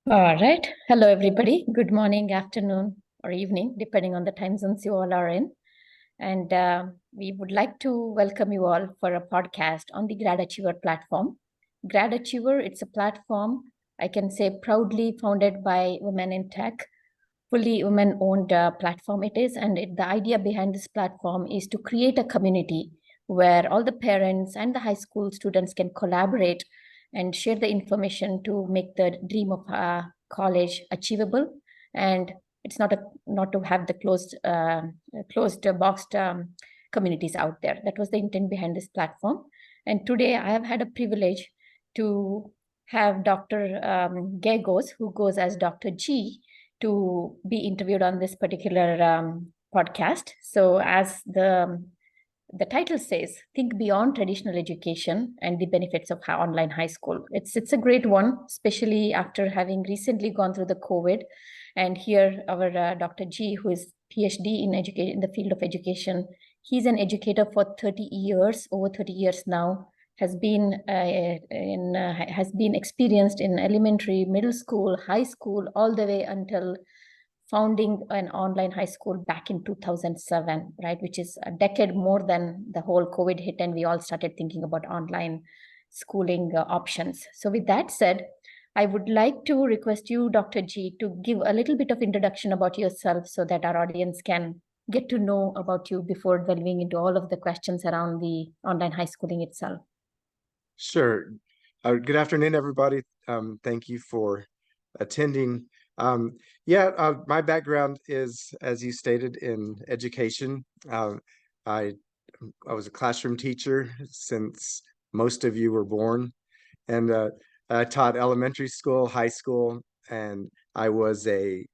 All right. Hello, everybody. Good morning, afternoon, or evening, depending on the time zones you all are in. And we would like to welcome you all for a podcast on the GradAchiever platform. GradAchiever, it's a platform, I can say, proudly founded by women in tech, fully women-owned platform it is. And the idea behind this platform is to create a community where all the parents and the high school students can collaborate and share the information to make the dream of college achievable. And it's not to have the closed boxed communities out there. That was the intent behind this platform. And today I have had a privilege to have Dr. Gegos, who goes as Dr. G, to be interviewed on this particular podcast. So, as the title says, think beyond traditional education and the benefits of online high school. It's a great one, especially after having recently gone through the COVID. And here, our Dr. G, who is PhD in the field of education, he's an educator for 30 years, over 30 years now. Has been experienced in elementary, middle school, high school, all the way until founding an online high school back in 2007, right? Which is a decade more than the whole COVID hit, and we all started thinking about online schooling options. So, with that said, I would like to request you, Dr. G, to give a little bit of introduction about yourself so that our audience can get to know about you before delving into all of the questions around the online high schooling itself. Sure. Good afternoon, everybody. Thank you for attending. My background is, as you stated, in education. I was a classroom teacher since most of you were born, and I taught elementary school, high school, and I was a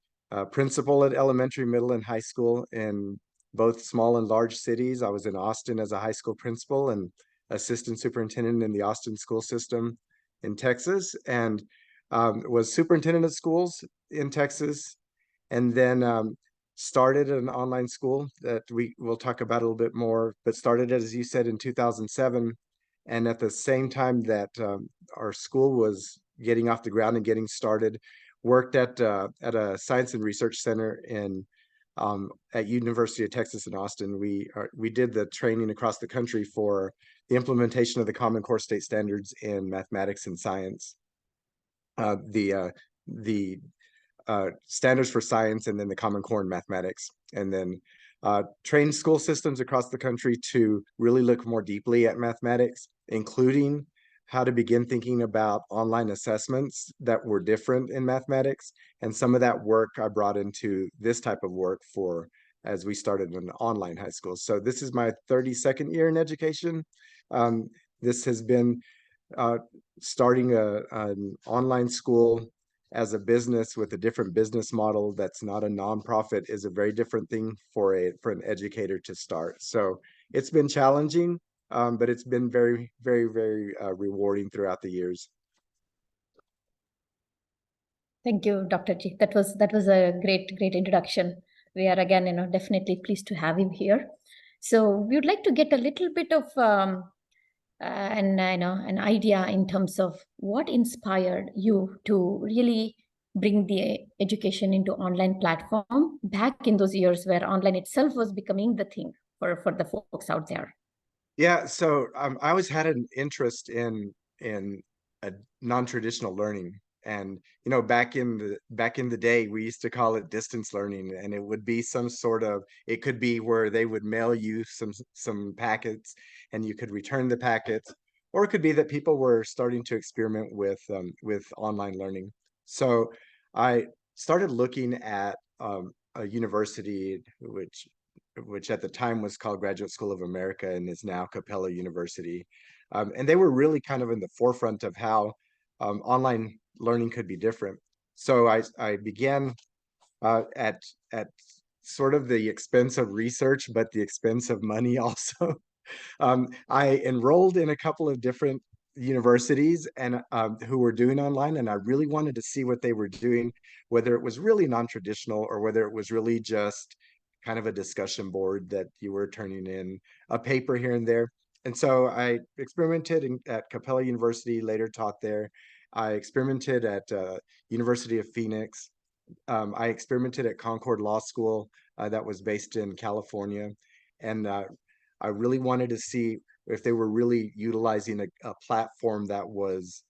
principal at elementary, middle, and high school in both small and large cities. I was in Austin as a high school principal and assistant superintendent in the Austin school system in Texas, and was superintendent of schools in Texas, and then started an online school that we will talk about a little bit more, but started, as you said, in 2007. And at the same time that our school was getting off the ground and getting started, worked at a science and research center at University of Texas in Austin. We did the training across the country for the implementation of the Common Core state standards in mathematics and science. The standards for science, and then the Common Core in mathematics, and then trained school systems across the country to really look more deeply at mathematics, including how to begin thinking about online assessments that were different in mathematics. And some of that work I brought into this type of work as we started an online high school. So this is my 32nd year in education. This has been starting an online school as a business with a different business model that's not a nonprofit is a very different thing for an educator to start. So it's been challenging, but it's been very, very, very rewarding throughout the years. Thank you, Dr. G. That was a great introduction. We are again, definitely pleased to have you here. So we would like to get a little bit of an idea in terms of what inspired you to really bring the education into online platform back in those years where online itself was becoming the thing for the folks out there. Yeah, so I always had an interest in a non-traditional learning. And back in the day, we used to call it distance learning, and it would be it could be where they would mail you some packets and you could return the packets, or it could be that people were starting to experiment with online learning. So I started looking at a university which at the time was called Graduate School of America and is now Capella University. And they were really kind of in the forefront of how online learning could be different. So I began at sort of the expense of research, but the expense of money also. I enrolled in a couple of different universities and who were doing online, and I really wanted to see what they were doing, whether it was really non-traditional or whether it was really just kind of a discussion board that you were turning in a paper here and there. And so I experimented at Capella University, later taught there, I experimented at University of Phoenix. I experimented at Concord Law School that was based in California. And I really wanted to see if they were really utilizing a platform that was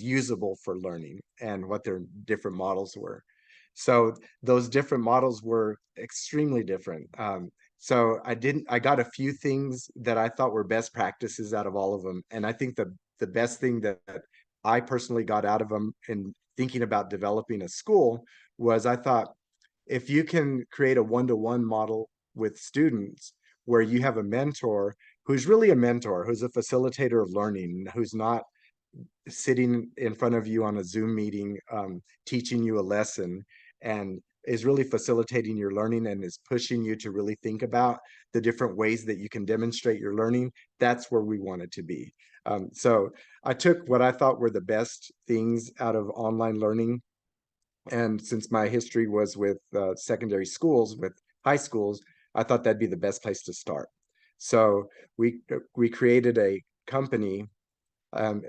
usable for learning and what their different models were. So those different models were extremely different. So I got a few things that I thought were best practices out of all of them. And I think the best thing that I personally got out of them in thinking about developing a school was I thought, if you can create a one-to-one model with students where you have a mentor who's really a mentor, who's a facilitator of learning, who's not sitting in front of you on a Zoom meeting, teaching you a lesson, and is really facilitating your learning and is pushing you to really think about the different ways that you can demonstrate your learning, that's where we want it to be. So I took what I thought were the best things out of online learning. And since my history was with secondary schools, with high schools, I thought that'd be the best place to start. So we created a company,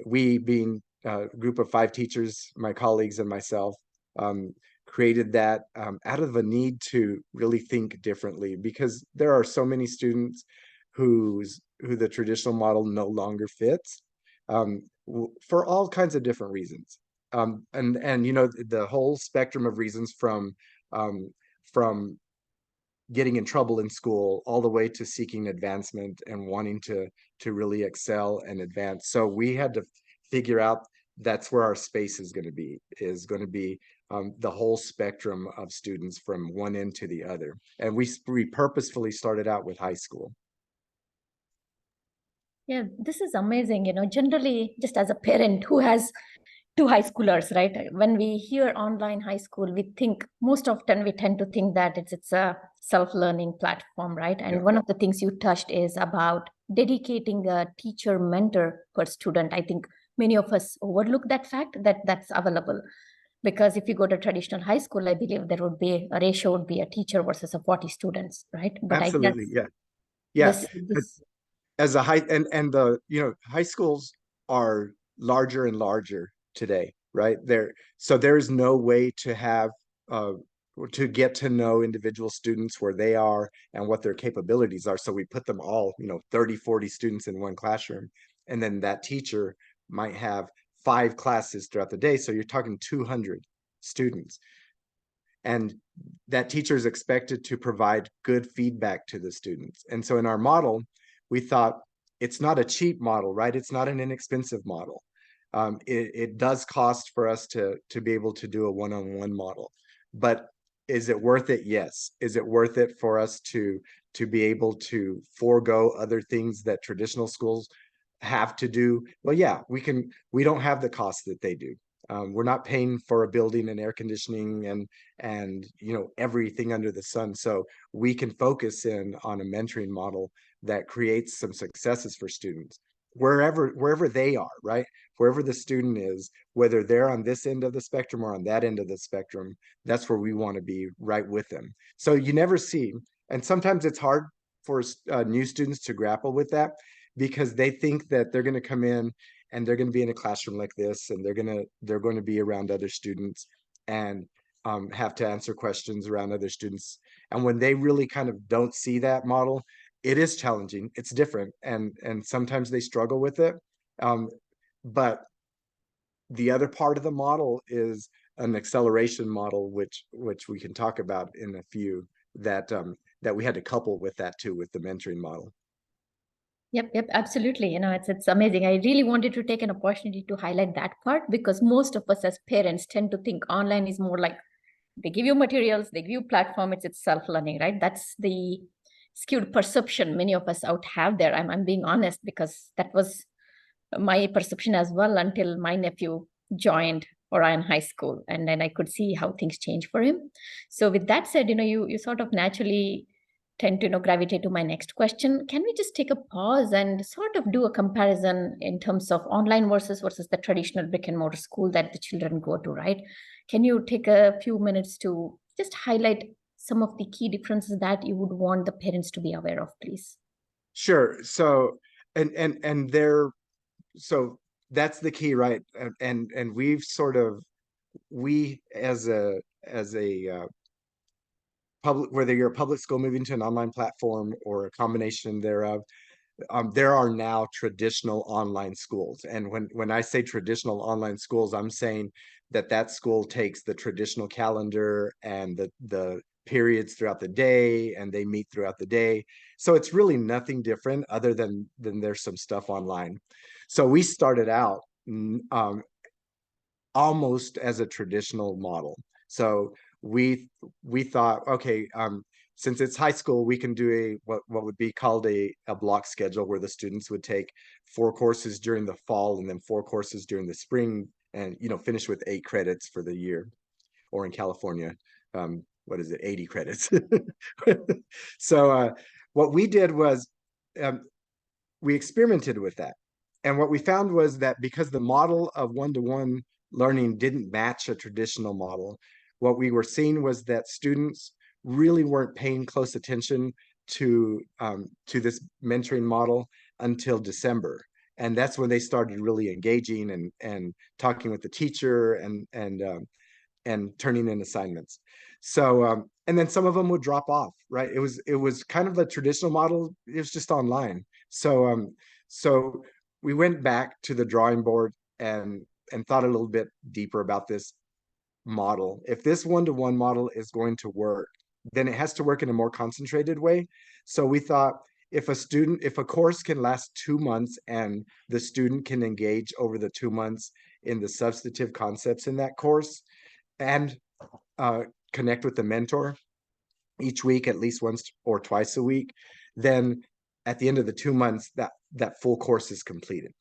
we being a group of 5 teachers, my colleagues and myself, created that out of a need to really think differently, because there are so many students who the traditional model no longer fits, for all kinds of different reasons. And you know, the whole spectrum of reasons from getting in trouble in school all the way to seeking advancement and wanting to really excel and advance. So we had to figure out that's where our space is going to be the whole spectrum of students from one end to the other. And we purposefully started out with high school. Yeah, this is amazing. Generally, just as a parent who has two high schoolers, right? When we hear online high school, we think most often we tend to think that it's a self-learning platform, right? And Yeah, one of the things you touched is about dedicating a teacher mentor per student. I think many of us overlook that fact that that's available. Because if you go to traditional high school, I believe there would be a ratio would be a teacher versus a 40 students, right? But I guess absolutely. Yeah, yeah. this As a high and the high schools are larger and larger today, right? So there's no way to have uh to get to know individual students where they are and what their capabilities are. So we put them all, 30, 40 students in one classroom, and then that teacher might have 5 classes throughout the day, so you're talking 200 students, and that teacher is expected to provide good feedback to the students. And so in our model, we thought, it's not a cheap model, right? It's not an inexpensive model. It does cost for us to be able to do a one-on-one model, but is it worth it? Yes. Is it worth it for us to be able to forego other things that traditional schools have to do? Well, yeah, we don't have the cost that they do. We're not paying for a building and air conditioning and everything under the sun. So we can focus in on a mentoring model that creates some successes for students wherever they are, right? Wherever the student is, whether they're on this end of the spectrum or on that end of the spectrum, that's where we want to be, right with them. So you never see, and sometimes it's hard for new students to grapple with that, because they think that they're going to come in and they're going to be in a classroom like this, and they're going to be around other students and have to answer questions around other students. And when they really kind of don't see that model, it is challenging. It's different, and sometimes they struggle with it. But the other part of the model is an acceleration model, which we can talk about in a few, that we had to couple with that too, with the mentoring model. Yep, absolutely. It's amazing. I really wanted to take an opportunity to highlight that part because most of us as parents tend to think online is more like they give you materials, they give you platform, it's self-learning, right? That's the skewed perception many of us out have there. I'm being honest because that was my perception as well until my nephew joined Orion High School, and then I could see how things change for him. So with that said, you sort of naturally tend to gravitate to my next question. Can we just take a pause and sort of do a comparison in terms of online versus the traditional brick and mortar school that the children go to, right? Can you take a few minutes to just highlight some of the key differences that you would want the parents to be aware of, please? Sure. So and they're so That's the key, right? And we've sort of, we as a public, whether you're a public school moving to an online platform or a combination thereof, there are now traditional online schools. And when I say traditional online schools, I'm saying that that school takes the traditional calendar and the periods throughout the day, and they meet throughout the day. So it's really nothing different other than there's some stuff online. So we started out almost as a traditional model. So we thought, okay, since it's high school, we can do what would be called a block schedule, where the students would take 4 courses during the fall and then 4 courses during the spring, and finish with 8 credits for the year. Or in California, what is it, 80 credits. So what we did was, um, we experimented with that. And what we found was that because the model of one-to-one learning didn't match a traditional model, what we were seeing was that students really weren't paying close attention to this mentoring model until December. And that's when they started really engaging and talking with the teacher and turning in assignments. So and then some of them would drop off, right? It was kind of the traditional model. It was just online. So we went back to the drawing board and thought a little bit deeper about this model. If this one-to-one model is going to work, then it has to work in a more concentrated way. So we thought, if a course can last 2 months and the student can engage over the 2 months in the substantive concepts in that course, and connect with the mentor each week, at least once or twice a week, then at the end of the 2 months, that full course is completed.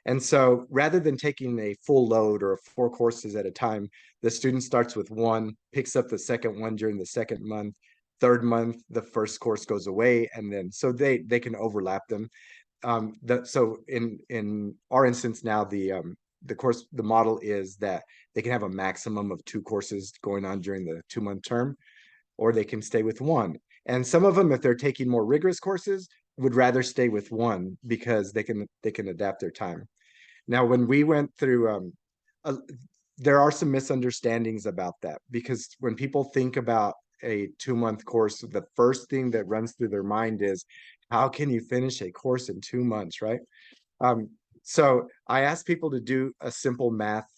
And so rather than taking a full load or 4 courses at a time, the student starts with one, picks up the second one during the second month. Third month, the first course goes away, and then so they can overlap them. So in our instance now, the model is that they can have a maximum of 2 courses going on during the 2-month term, or they can stay with one. And some of them, if they're taking more rigorous courses, would rather stay with one because they can adapt their time. Now, when we went through, there are some misunderstandings about that, because when people think about a 2-month course, the first thing that runs through their mind is, how can you finish a course in 2 months, right? So I ask people to do a simple math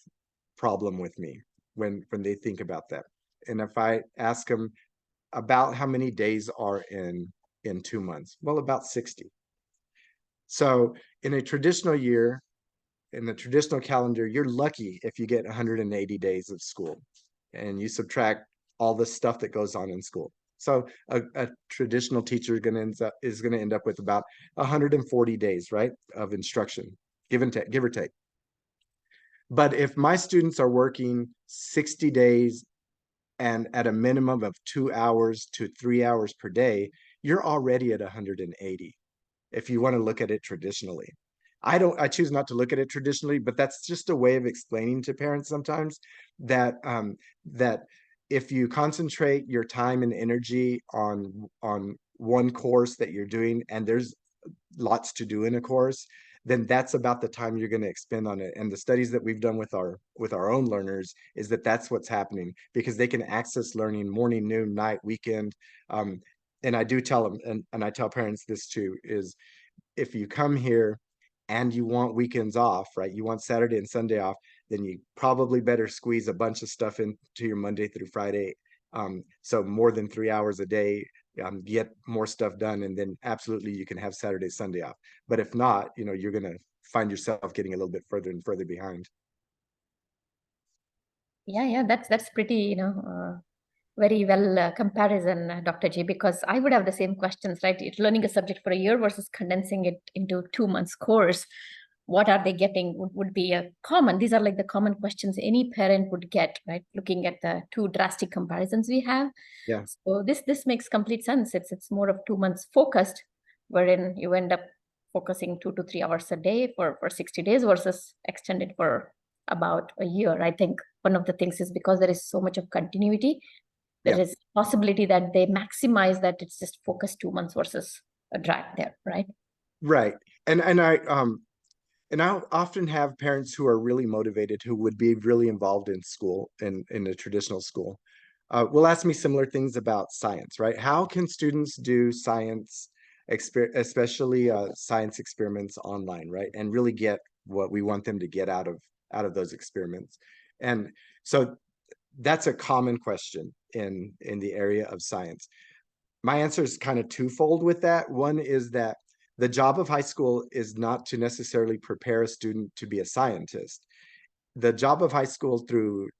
problem with me when they think about that. And if I ask them about how many days are in 2 months, well, about 60. So in a traditional year, in the traditional calendar, you're lucky if you get 180 days of school, and you subtract all the stuff that goes on in school. So a traditional teacher is going to end up with about 140 days, right, of instruction, give or take. But if my students are working 60 days and at a minimum of 2 hours to 3 hours per day, you're already at 180 if you want to look at it traditionally. I choose not to look at it traditionally, but that's just a way of explaining to parents sometimes that that if you concentrate your time and energy on one course that you're doing, and there's lots to do in a course, then that's about the time you're going to expend on it. And the studies that we've done with our own learners is that that's what's happening, because they can access learning morning, noon, night, weekend. And I do tell them, and I tell parents this too, is if you come here and you want weekends off, right? You want Saturday and Sunday off, then you probably better squeeze a bunch of stuff into your Monday through Friday. So more than 3 hours a day, get more stuff done, and then absolutely you can have Saturday, Sunday off. But if not, you're going to find yourself getting a little bit further and further behind. Yeah, that's pretty, very well comparison, Dr. J, because I would have the same questions, right? Learning a subject for a year versus condensing it into 2 months course. What are they getting would be a common. These are like the common questions any parent would get, right? Looking at the two drastic comparisons we have. Yeah. So this makes complete sense. It's more of 2 months focused, wherein you end up focusing 2 to 3 hours a day for 60 days versus extended for about a year. I think one of the things is because there is so much of continuity, there Yeah. is possibility that they maximize that it's just focused 2 months versus a drag there, right? Right. And And I often have parents who are really motivated, who would be really involved in school, in a traditional school, will ask me similar things about science, right? How can students do science, especially science experiments online, right? And really get what we want them to get out of those experiments. And so that's a common question in the area of science. My answer is kind of twofold with that. One is that the job of high school is not to necessarily prepare a student to be a scientist. The job of high school through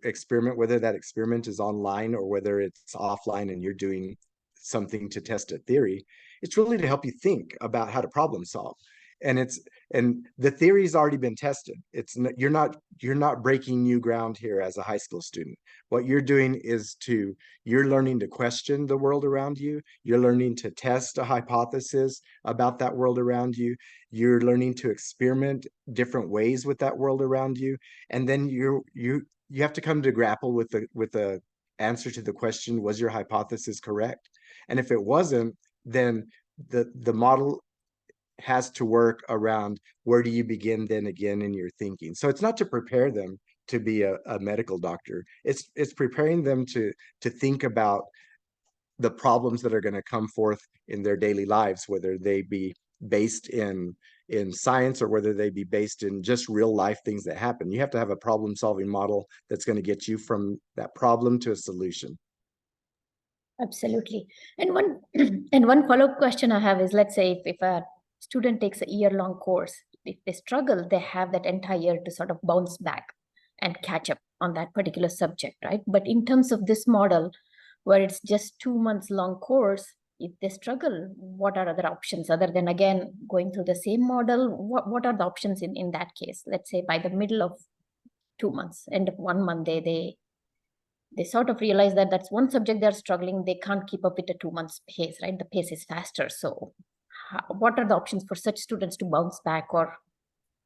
experiment, whether that experiment is online or whether it's offline and you're doing something to test a theory, it's really to help you think about how to problem solve. And it's and the theory's already been tested. It's you're not breaking new ground here as a high school student. What you're doing is you're learning to question the world around you. You're learning to test a hypothesis about that world around you. You're learning to experiment different ways with that world around you. And then you have to come to grapple with the answer to the question, was your hypothesis correct? And if it wasn't, then the model has to work around where do you begin then again in your thinking. So it's not to prepare them to be a medical doctor. It's preparing them to think about the problems that are going to come forth in their daily lives, whether they be based in science or whether they be based in just real life things that happen. You have to have a problem solving model that's going to get you from that problem to a solution. Absolutely. And one and one follow-up question I have is, let's say if a student takes a year-long course, if they struggle, they have that entire year to sort of bounce back and catch up on that particular subject, right? But in terms of this model, where it's just 2 months long course, if they struggle, what are other options other than again going through the same model? What are the options in that case? Let's say by the middle of 2 months, end of 1 month, they sort of realize that that's one subject they're struggling. They can't keep up with the 2 months pace, right? The pace is faster. So what are the options for such students to bounce back or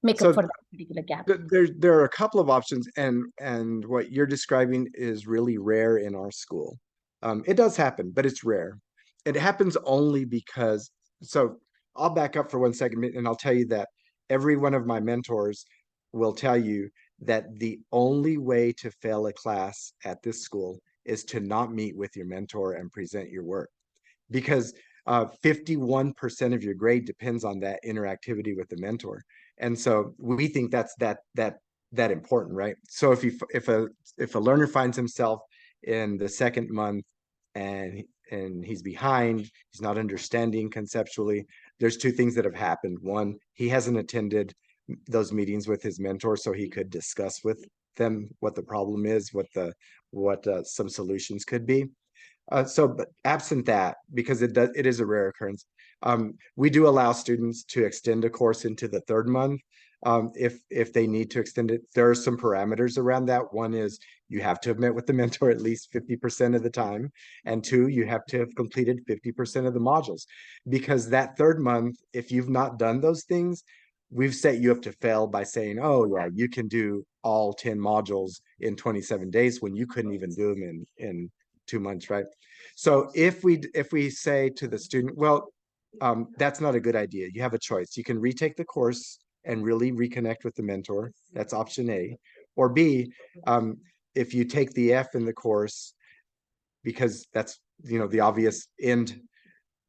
make up So for that particular gap? there are a couple of options, and what you're describing is really rare in our school. It does happen, but it's rare. It happens only because, so I'll back up for 1 second and I'll tell you that every one of my mentors will tell you that the only way to fail a class at this school is to not meet with your mentor and present your work, because 51% of your grade depends on that interactivity with the mentor. And so we think that's that important, right? So if a learner finds himself in the second month and he's behind, he's not understanding conceptually, there's two things that have happened. One, he hasn't attended those meetings with his mentor so he could discuss with them what the problem is, what some solutions could be. But absent that, because it is a rare occurrence, we do allow students to extend a course into the third month. If they need to extend it, there are some parameters around that. One is you have to have met with the mentor at least 50% of the time. And two, you have to have completed 50% of the modules. Because that third month, if you've not done those things, we've set you up to fail by saying, oh yeah, you can do all 10 modules in 27 days when you couldn't even do them in 2 months, right? So if we say to the student, well, that's not a good idea. You have a choice. You can retake the course and really reconnect with the mentor. That's option A. Or B, if you take the F in the course, because that's, the obvious end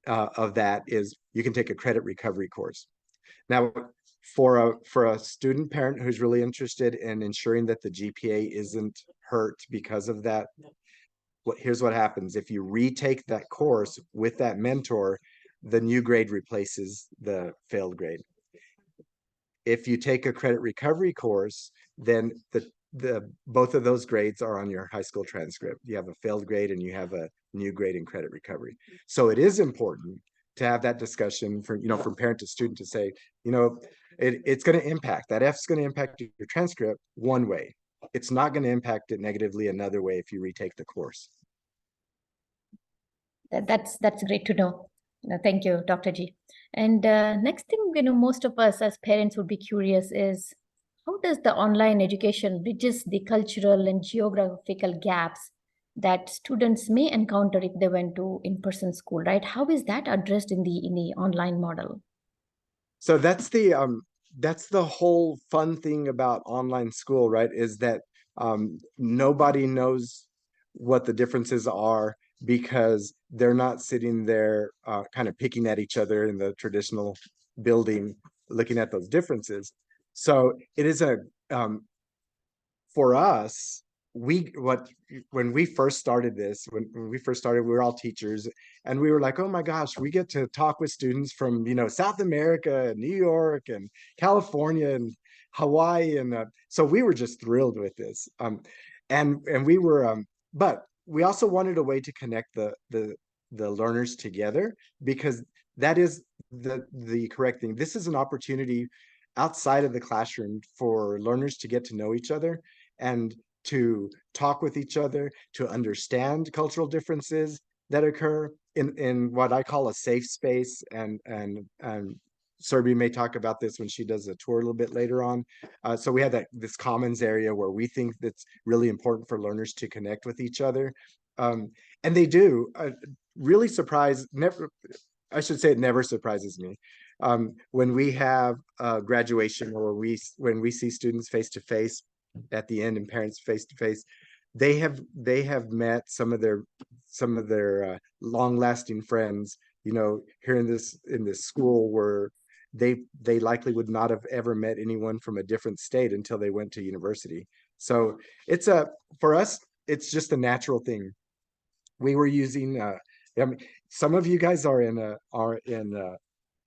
of that is you can take a credit recovery course. Now, for a student parent who's really interested in ensuring that the GPA isn't hurt because of that, here's what happens. If you retake that course with that mentor, the new grade replaces the failed grade. If you take a credit recovery course, then the both of those grades are on your high school transcript. You have a failed grade and you have a new grade in credit recovery. So it is important to have that discussion from parent to student to say, it's going to impact, that F's going to impact your transcript one way. It's not going to impact it negatively another way if you retake the course. That's great to know. Thank you, Dr. G. And next thing, most of us as parents would be curious is, how does the online education bridges the cultural and geographical gaps that students may encounter if they went to in-person school, right? How is that addressed in the online model? So that's that's the whole fun thing about online school, right? Is that nobody knows what the differences are because they're not sitting there kind of picking at each other in the traditional building, looking at those differences. So it is a for us, when we first started this, when we first started, we were all teachers, and we were like, oh my gosh, we get to talk with students from, South America and New York and California and Hawaii, and so we were just thrilled with this. And we were, but we also wanted a way to connect the learners together, because that is the correct thing. This is an opportunity outside of the classroom for learners to get to know each other and to talk with each other, to understand cultural differences that occur in what I call a safe space. And Serbi may talk about this when she does a tour a little bit later on. So we have this commons area where we think that's really important for learners to connect with each other. And they do. Really surprised, never, I should say it never surprises me. When we have graduation, or when we see students face to face at the end and parents face to face, they have met some of their long lasting friends, here in this school, where they likely would not have ever met anyone from a different state until they went to university. So it's for us, it's just a natural thing. We were using I mean, some of you guys are in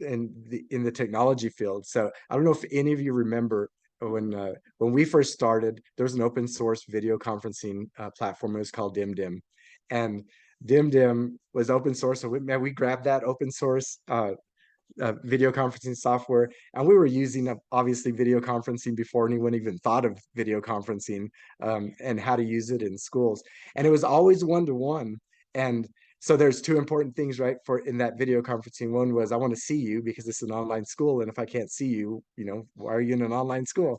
the technology field. So I don't know if any of you remember when we first started, there was an open source video conferencing platform. It was called DimDim, and DimDim was open source. So we grabbed that open source video conferencing software, and we were using obviously video conferencing before anyone even thought of video conferencing, and how to use it in schools. And it was always one-to-one. And so there's two important things, right, for in that video conferencing. One was, I want to see you because it's an online school, and if I can't see you, why are you in an online school?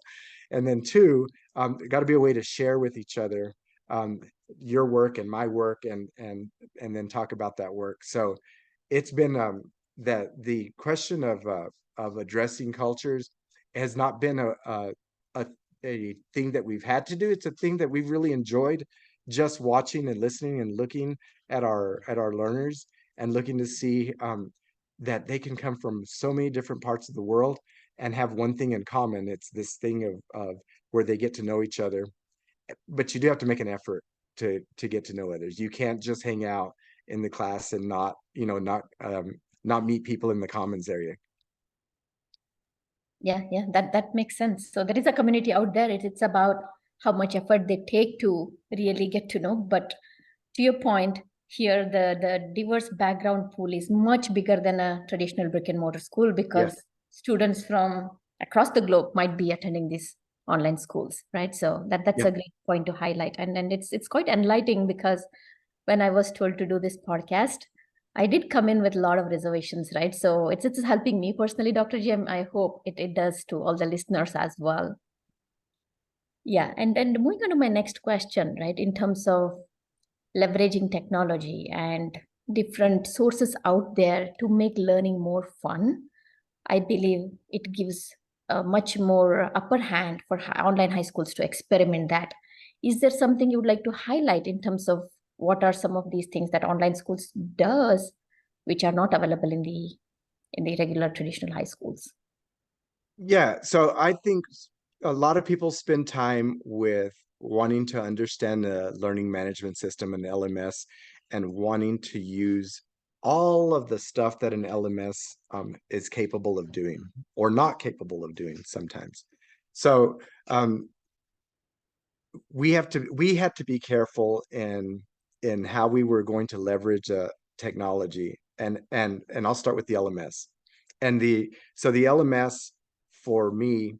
And then two, got to be a way to share with each other um, your work and my work, and then talk about that work. So it's been that the question of addressing cultures has not been a a thing that we've had to do. It's a thing that we've really enjoyed, just watching and listening and looking at our learners, and looking to see that they can come from so many different parts of the world and have one thing in common. It's this thing of where they get to know each other. But you do have to make an effort to get to know others. You can't just hang out in the class and not meet people in the commons area. Yeah, that makes sense. So there is a community out there. It's about how much effort they take to really get to know. But to your point, here the diverse background pool is much bigger than a traditional brick and mortar school, Yes. because students from across the globe might be attending these online schools, right? So that's Yeah. a great point to highlight. And it's quite enlightening, because when I was told to do this podcast, I did come in with a lot of reservations, right? So it's helping me personally, Dr. Jim. I hope it does to all the listeners as well. Yeah, and moving on to my next question, right? In terms of leveraging technology and different sources out there to make learning more fun, I believe it gives a much more upper hand for online high schools to experiment that. Is there something you would like to highlight in terms of what are some of these things that online schools does, which are not available in the regular traditional high schools? Yeah, so I think a lot of people spend time with wanting to understand the learning management system and LMS, and wanting to use all of the stuff that an LMS is capable of doing, or not capable of doing sometimes. So um, we had to be careful in how we were going to leverage technology, and I'll start with the LMS. The LMS, for me,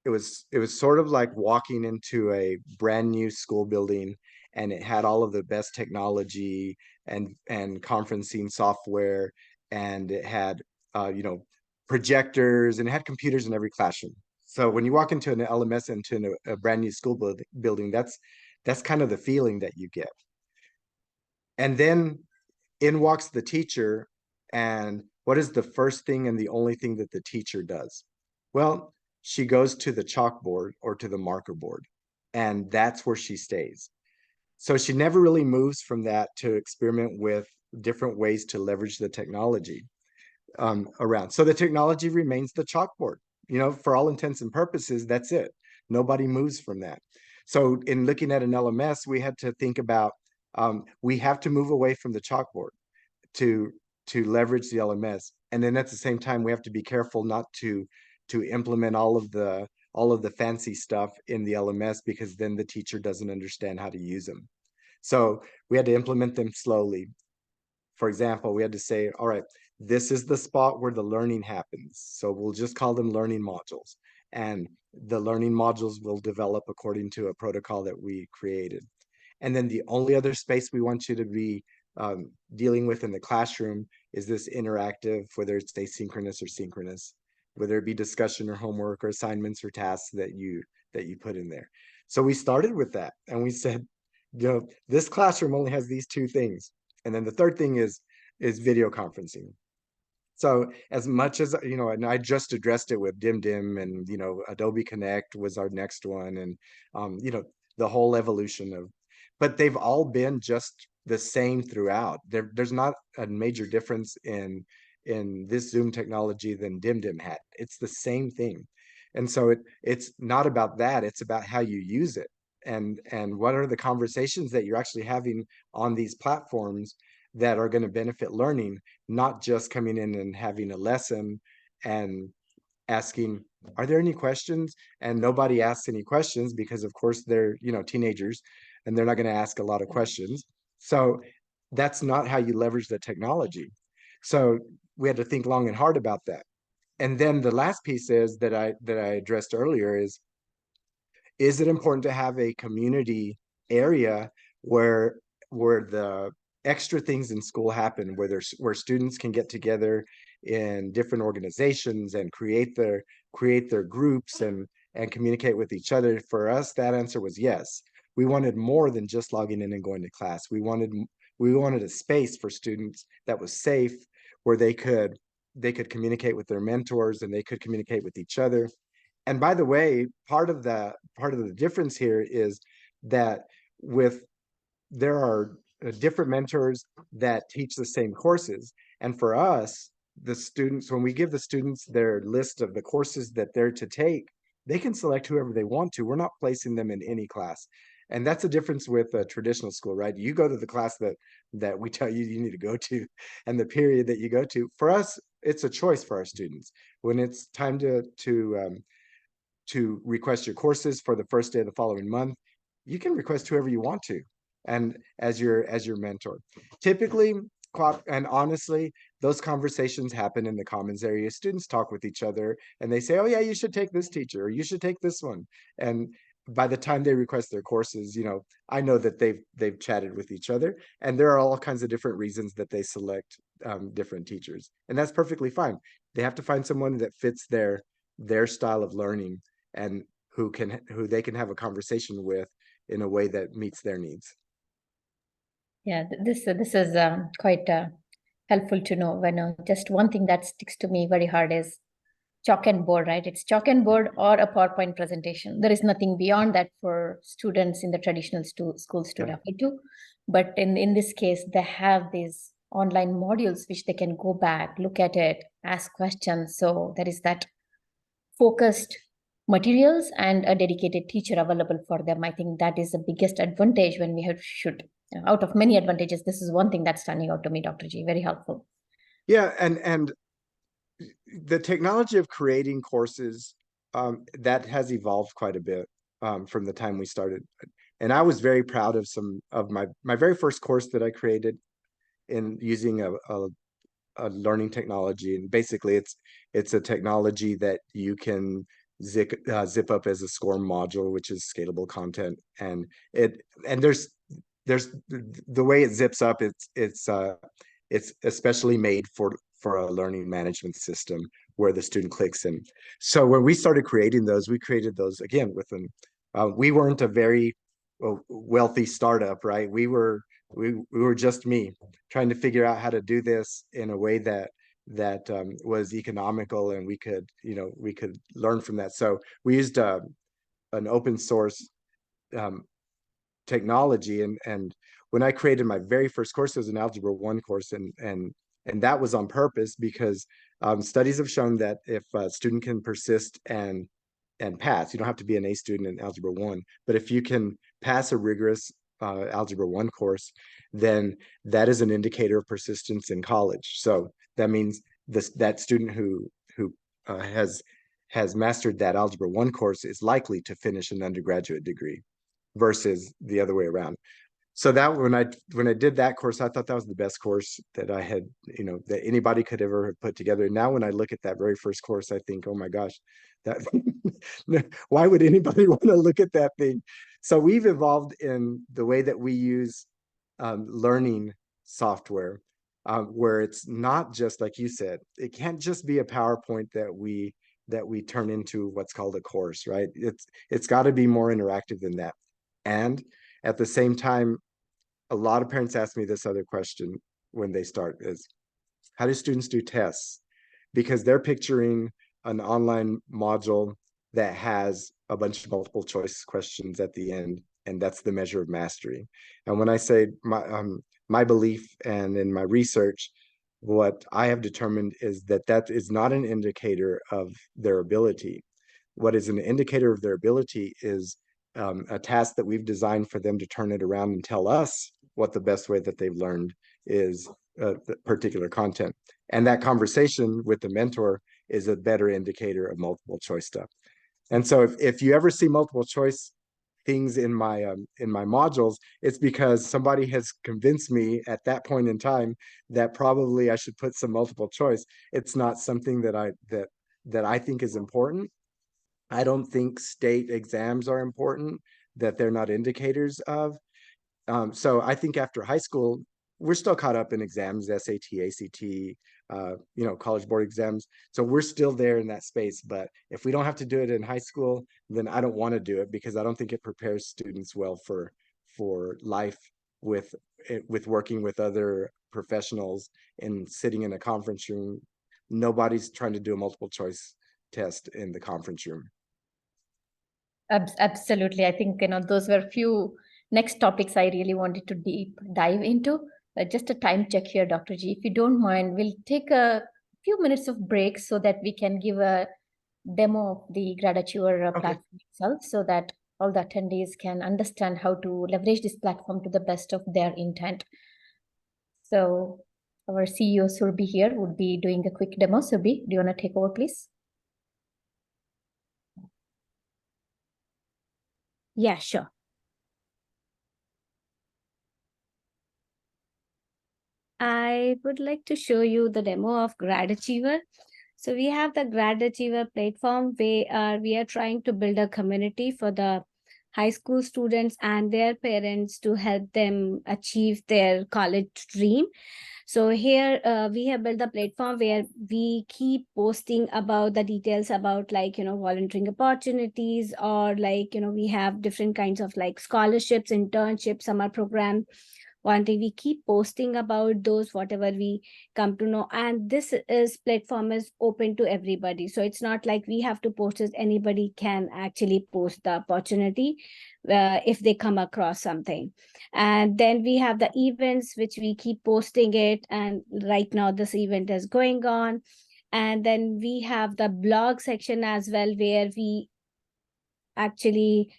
it was sort of like walking into a brand new school building, and it had all of the best technology and conferencing software, and it had projectors, and it had computers in every classroom. So when you walk into an LMS, into a brand new school building, that's kind of the feeling that you get. And then in walks the teacher, and what is the first thing and the only thing that the teacher does? Well, she goes to the chalkboard or to the marker board, and that's where she stays. So she never really moves from that to experiment with different ways to leverage the technology around. So the technology remains the chalkboard. For all intents and purposes, that's it. Nobody moves from that. So in looking at an LMS, we had to think about we have to move away from the chalkboard to leverage the LMS, and then at the same time we have to be careful not to implement all of the fancy stuff in the LMS, because then the teacher doesn't understand how to use them. So we had to implement them slowly. For example, we had to say, all right, this is the spot where the learning happens. So we'll just call them learning modules. And the learning modules will develop according to a protocol that we created. And then the only other space we want you to be dealing with in the classroom is this interactive, whether it's asynchronous or synchronous, whether it be discussion or homework or assignments or tasks that you put in there. So we started with that, and we said, this classroom only has these two things. And then the third thing is video conferencing. So as much as, and I just addressed it with DimDim, and, Adobe Connect was our next one. And, the whole evolution of, but they've all been just the same throughout. There's not a major difference in this Zoom technology than DimDim had. It's the same thing. And so it's not about that. It's about how you use it, and what are the conversations that you're actually having on these platforms that are going to benefit learning, not just coming in and having a lesson and asking, are there any questions? And nobody asks any questions because, of course, they're, teenagers, and they're not going to ask a lot of questions. So that's not how you leverage the technology. So we had to think long and hard about that. And then the last piece is that I addressed earlier is it important to have a community area where the extra things in school happen, where students can get together in different organizations and create their groups and communicate with each other? For us, that answer was yes. We wanted more than just logging in and going to class. We wanted a space for students that was safe, where they could communicate with their mentors, and they could communicate with each other. And by the way, part of the difference here is that there are different mentors that teach the same courses. And for us, the students, when we give the students their list of the courses that they're to take, they can select whoever they want to. We're not placing them in any class. And that's a difference with a traditional school, right? You go to the class that we tell you need to go to, and the period that you go to. For us, it's a choice for our students. When it's time to request your courses for the first day of the following month, you can request whoever you want to, and as your mentor. Typically, and honestly, those conversations happen in the commons area. Students talk with each other, and they say, oh yeah, you should take this teacher, or you should take this one. And by the time they request their courses, I know that they've chatted with each other, and there are all kinds of different reasons that they select different teachers, and that's perfectly fine. They have to find someone that fits their style of learning, and who they can have a conversation with in a way that meets their needs. Yeah, this is quite helpful to know. When just one thing that sticks to me very hard is chalk and board, right? It's chalk and board or a PowerPoint presentation. There is nothing beyond that for students in the traditional schools to refer to. But in this case, they have these online modules which they can go back, look at it, ask questions. So there is that focused materials and a dedicated teacher available for them. I think that is the biggest advantage when we should, out of many advantages, this is one thing that's standing out to me, Dr. G. Very helpful. Yeah, and the technology of creating courses, that has evolved quite a bit from the time we started. And I was very proud of some of my very first course that I created in using a learning technology. And basically it's a technology that you can zip up as a SCORM module, which is scalable content. And there's the way it zips up, it's especially made for a learning management system where the student clicks in. So when we started creating those, we created those again with them. We weren't a very wealthy startup, right? We were just me trying to figure out how to do this in a way that that was economical, and we could, we could learn from that. So we used an open source um, technology, and when I created my very first course, it was an Algebra 1 course, and that was on purpose because studies have shown that if a student can persist and pass, you don't have to be an A student in Algebra 1, but if you can pass a rigorous Algebra 1 course, then that is an indicator of persistence in college. So that means that student who has mastered that Algebra 1 course is likely to finish an undergraduate degree versus the other way around. So that when I did that course, I thought that was the best course that I had, that anybody could ever have put together. And now when I look at that very first course, I think, oh my gosh, that why would anybody want to look at that thing? So we've evolved in the way that we use learning software, where it's not just like you said, it can't just be a PowerPoint that we turn into what's called a course, right? It's got to be more interactive than that. And at the same time, a lot of parents ask me this other question when they start is, how do students do tests? Because they're picturing an online module that has a bunch of multiple choice questions at the end, and that's the measure of mastery. And when I say my belief and in my research, what I have determined is that that is not an indicator of their ability. What is an indicator of their ability is a task that we've designed for them to turn it around and tell us what the best way that they've learned is the particular content. And that conversation with the mentor is a better indicator of multiple choice stuff. And so if you ever see multiple choice things in my modules, it's because somebody has convinced me at that point in time that probably I should put some multiple choice. It's not something that I think is important. I don't think state exams are important, that they're not indicators of. So I think after high school, we're still caught up in exams, SAT, ACT, college board exams. So we're still there in that space. But if we don't have to do it in high school, then I don't want to do it because I don't think it prepares students well for life with working with other professionals and sitting in a conference room. Nobody's trying to do a multiple choice test in the conference room. Absolutely. I think, those were few next topics I really wanted to deep dive into. Just a time check here, Dr. G. If you don't mind, we'll take a few minutes of break so that we can give a demo of the GradAchiever platform itself, so that all the attendees can understand how to leverage this platform to the best of their intent. So our CEO Surbi here would be doing a quick demo. Surbi, do you want to take over, please? Yeah, sure. I would like to show you the demo of GradAchiever. So we have the GradAchiever platform where we are trying to build a community for the high school students and their parents to help them achieve their college dream. So here we have built a platform where we keep posting about the details about volunteering opportunities, or we have different kinds of scholarships, internships, summer program. One thing we keep posting about those, whatever we come to know, and this is platform is open to everybody. So it's not like we have to post it, anybody can actually post the opportunity if they come across something. And then we have the events which we keep posting it, and right now this event is going on. And then we have the blog section as well, where we actually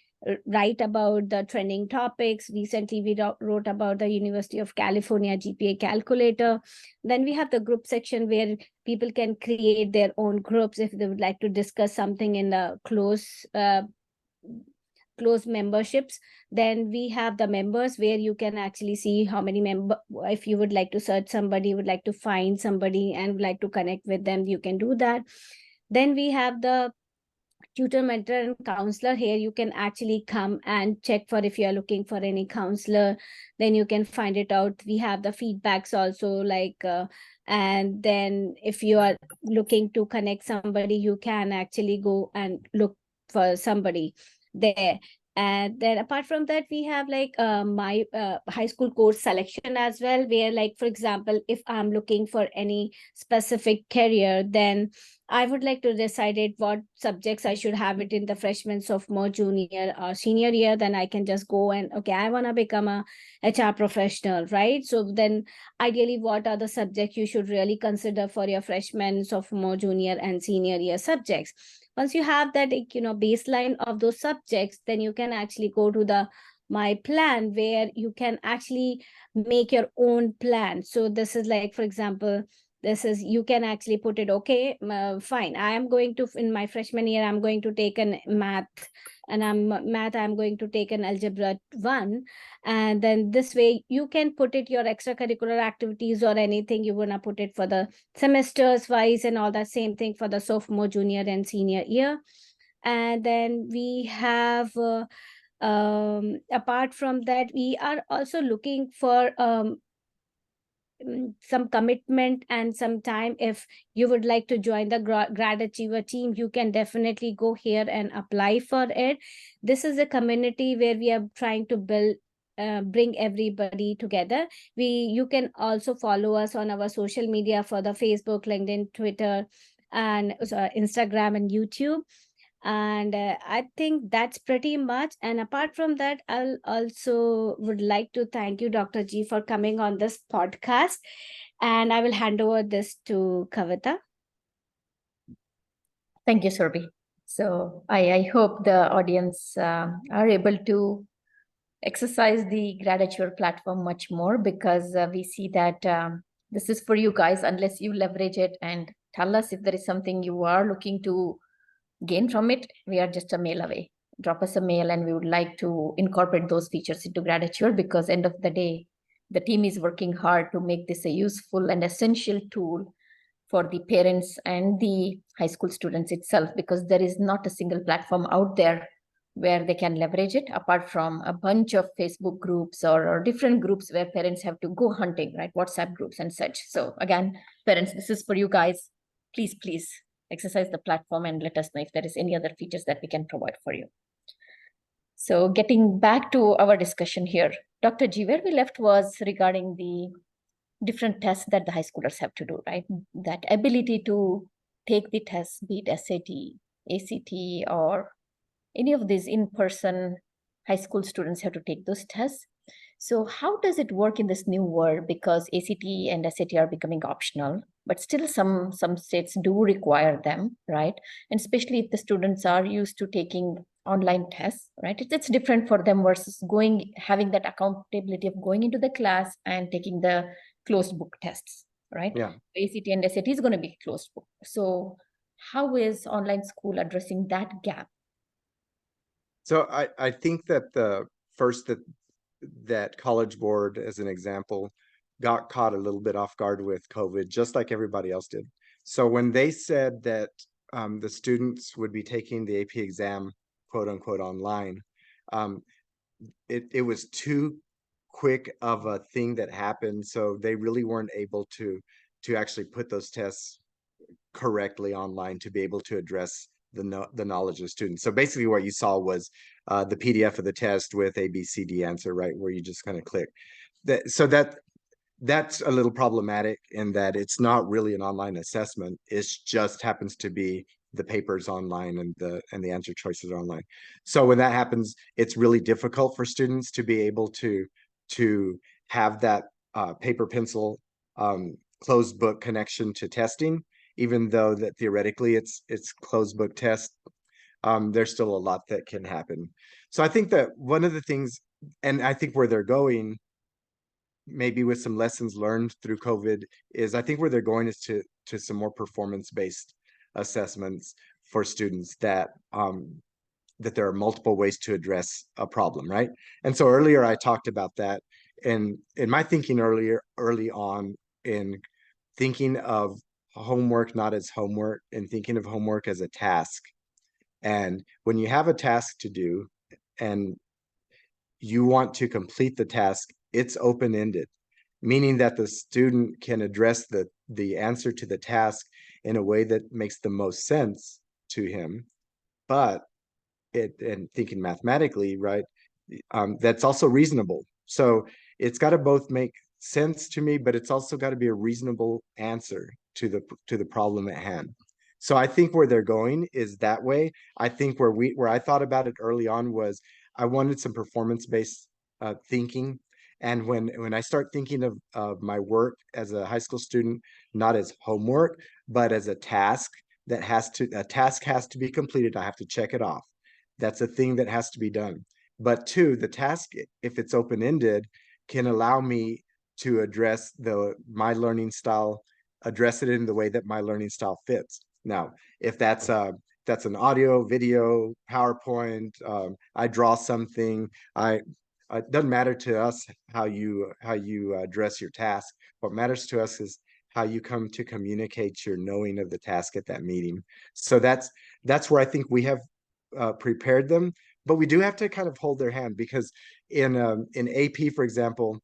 write about the trending topics. Recently, we wrote about the University of California GPA calculator. Then we have the group section where people can create their own groups if they would like to discuss something in the close memberships. Then we have the members where you can actually see how many if you would like to search somebody, would like to find somebody and would like to connect with them, you can do that. Then we have the tutor, mentor, and counselor. Here you can actually come and check for if you are looking for any counselor, then you can find it out. We have the feedbacks also, and then if you are looking to connect somebody, you can actually go and look for somebody there. And then apart from that, we have like my high school course selection as well, where like, for example, if I'm looking for any specific career, then I would like to decide it what subjects I should have it in the freshman, sophomore, junior, or senior year. Then I can just go and, okay, I want to become a HR professional, right? So then ideally, what are the subjects you should really consider for your freshman, sophomore, junior, and senior year subjects? Once you have that, baseline of those subjects, then you can actually go to the my plan, where you can actually make your own plan. So this is like, for example, this is, you can actually put it, okay, fine, I am going to, in my freshman year, I'm going to take an math, and I'm going to take an algebra 1. And then this way you can put it your extracurricular activities or anything you want to put it for the semesters wise, and all that same thing for the sophomore, junior, and senior year. And then we have apart from that, we are also looking for some commitment and some time. If you would like to join the GradAchiever team, you can definitely go here and apply for it. This is a community where we are trying to build bring everybody together. You can also follow us on our social media for the Facebook, LinkedIn, Twitter, and Instagram and YouTube. And I think that's pretty much. And apart from that, I'll also would like to thank you, Dr. G, for coming on this podcast. And I will hand over this to Kavita. Thank you, Surbi. So I hope the audience are able to exercise the GradAchiever platform much more, because we see that this is for you guys, unless you leverage it and tell us if there is something you are looking to gain from it. We are just a mail away. Drop us a mail and we would like to incorporate those features into GradAchiever, because end of the day, the team is working hard to make this a useful and essential tool for the parents and the high school students itself, because there is not a single platform out there where they can leverage it, apart from a bunch of Facebook groups or different groups where parents have to go hunting, right? WhatsApp groups and such. So again, parents, this is for you guys. Please exercise the platform and let us know if there is any other features that we can provide for you. So getting back to our discussion here, Dr. G, where we left was regarding the different tests that the high schoolers have to do, right? That ability to take the tests, be it SAT, ACT, or any of these in-person high school students have to take those tests. So how does it work in this new world? Because ACT and SAT are becoming optional, but still some states do require them, right? And especially if the students are used to taking online tests, right? It's different for them versus having that accountability of going into the class and taking the closed book tests, right? Yeah. ACT and SAT is going to be closed book. So how is online school addressing that gap? So I think that the first that College Board, as an example, got caught a little bit off guard with COVID, just like everybody else did. So when they said that the students would be taking the AP exam, quote unquote, online, it was too quick of a thing that happened. So they really weren't able to actually put those tests correctly online to be able to address the knowledge of students. So basically what you saw was the PDF of the test with A, B, C, D answer, right? Where you just kind of click. So that's a little problematic in that it's not really an online assessment. It just happens to be the papers online and the answer choices are online. So when that happens, it's really difficult for students to be able to have that paper pencil closed book connection to testing, even though that theoretically it's closed book test. There's still a lot that can happen. So I think that one of the things, and I think where they're going, maybe with some lessons learned through COVID, is I think where they're going is to some more performance-based assessments for students, that that there are multiple ways to address a problem, right? And so earlier I talked about that, and in my thinking early on, in thinking of homework not as homework and thinking of homework as a task. And when you have a task to do and you want to complete the task, it's open-ended, meaning that the student can address the answer to the task in a way that makes the most sense to him, but it and thinking mathematically, right? That's also reasonable. So it's got to both make sense to me, but it's also got to be a reasonable answer to the problem at hand. So I think where they're going is that way. I think where I thought about it early on was I wanted some performance-based thinking. And when I start thinking of my work as a high school student, not as homework, but as a task a task has to be completed. I have to check it off. That's a thing that has to be done. But two, the task, if it's open-ended, can allow me to address my learning style, address it in the way that my learning style fits. Now, if that's an audio, video, PowerPoint, I draw something, it doesn't matter to us how you address your task. What matters to us is how you come to communicate your knowing of the task at that meeting. So that's where I think we have prepared them, but we do have to kind of hold their hand, because in AP, for example,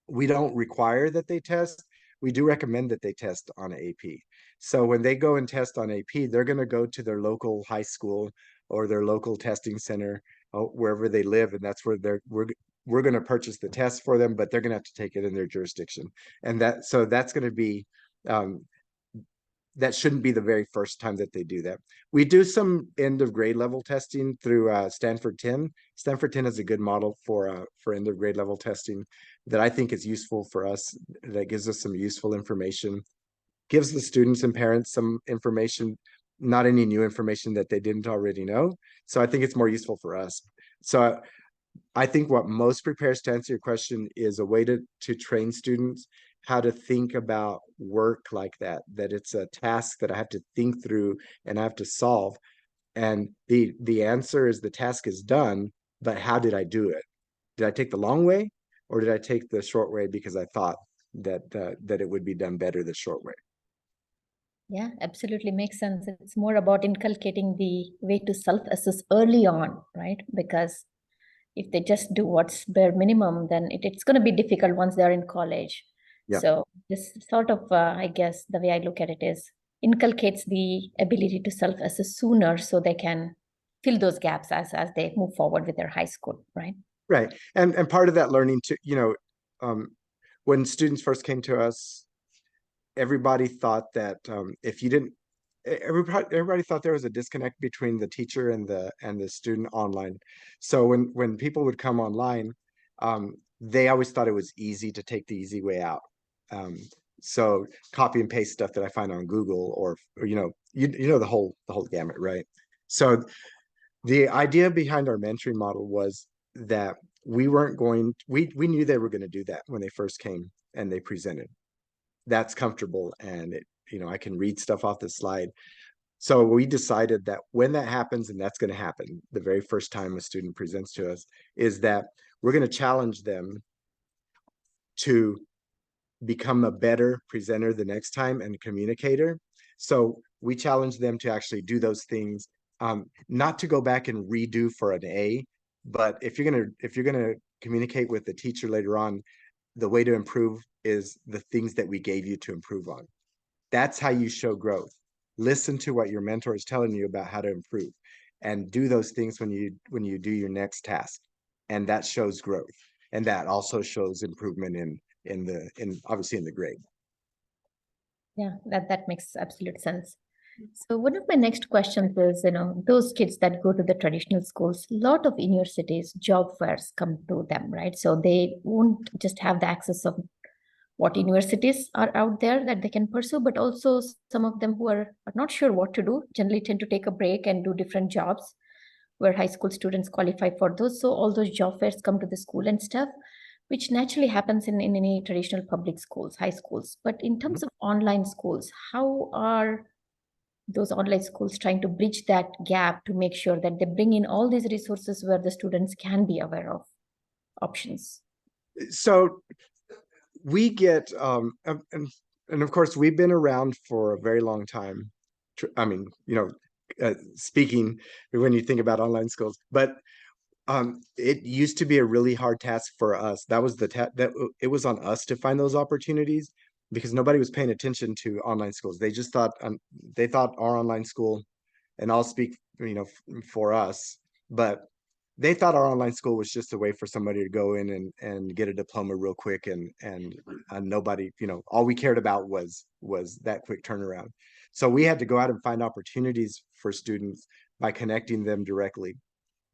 we don't require that they test. We do recommend that they test on AP. So when they go and test on AP, they're going to go to their local high school or their local testing center, wherever they live, and that's where we're going to purchase the test for them, but they're going to have to take it in their jurisdiction. And that's going to be that shouldn't be the very first time that they do that. We do some end of grade level testing through Stanford 10. Stanford 10 is a good model for end of grade level testing that I think is useful for us. That gives us some useful information, gives the students and parents some information, not any new information that they didn't already know. So I think it's more useful for us. So I think what most prepares, to answer your question, is a way to train students how to think about work like that it's a task that I have to think through and I have to solve. And the answer is the task is done, but how did I do it? Did I take the long way, or did I take the short way because I thought that it would be done better the short way? Yeah, absolutely makes sense. It's more about inculcating the way to self-assess early on, right? Because if they just do what's bare minimum, then it's going to be difficult once they're in college. Yeah. So this sort of, I guess, the way I look at it is inculcates the ability to self-assess sooner so they can fill those gaps as they move forward with their high school, right? Right. And part of that learning too, when students first came to us, everybody thought that if you didn't, everybody thought there was a disconnect between the teacher and the student online. So when people would come online, they always thought it was easy to take the easy way out. So copy and paste stuff that I find on Google, or the whole gamut, right? So the idea behind our mentoring model was that we knew they were going to do that when they first came and they presented. That's comfortable, and I can read stuff off the slide. So we decided that when that happens, and that's going to happen the very first time a student presents to us, is that we're going to challenge them to become a better presenter the next time and communicator. So we challenge them to actually do those things, not to go back and redo for an A, but if you're gonna communicate with the teacher later on, the way to improve is the things that we gave you to improve on. That's how you show growth. Listen to what your mentor is telling you about how to improve, and do those things when you do your next task. And that shows growth. And that also shows improvement obviously in the grade. Yeah, that makes absolute sense. So one of my next questions is, those kids that go to the traditional schools, a lot of universities, job fairs come to them, right? So they won't just have the access of what universities are out there that they can pursue, but also some of them who are not sure what to do, generally tend to take a break and do different jobs where high school students qualify for those. So all those job fairs come to the school and stuff, which naturally happens in any traditional public schools, high schools. But in terms of online schools, how are those online schools trying to bridge that gap to make sure that they bring in all these resources where the students can be aware of options? So we get and of course we've been around for a very long time. I mean, speaking when you think about online schools, but it used to be a really hard task for us. That was that it was on us to find those opportunities, because nobody was paying attention to online schools. They just thought they thought our online school and I'll speak, for us, but they thought our online school was just a way for somebody to go in and get a diploma real quick, and nobody, all we cared about was that quick turnaround. So we had to go out and find opportunities for students by connecting them directly